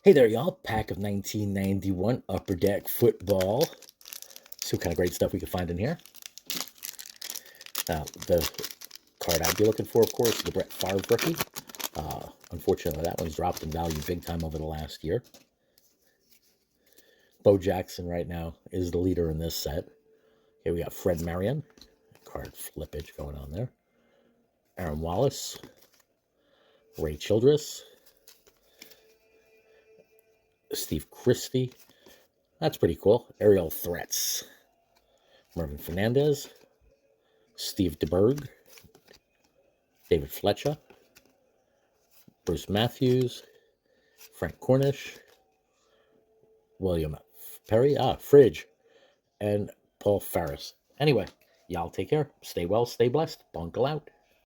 Hey there, y'all. Pack of 1991 Upper Deck Football. See what kind of great stuff we can find in here. The card I'd be looking for, of course, is the Brett Favre rookie. Unfortunately, that one's dropped in value big time over the last year. Bo Jackson right now is the leader in this set. Here we got Fred Marion. Card flippage going on there. Aaron Wallace. Ray Childress. Steve Christie. That's pretty cool. Aerial Threats. Mervin Fernandez. Steve DeBerg. David Fletcher. Bruce Matthews. Frank Cornish. William Perry. Fridge. And Paul Ferris. Anyway, y'all take care. Stay well, stay blessed. Bunkle out.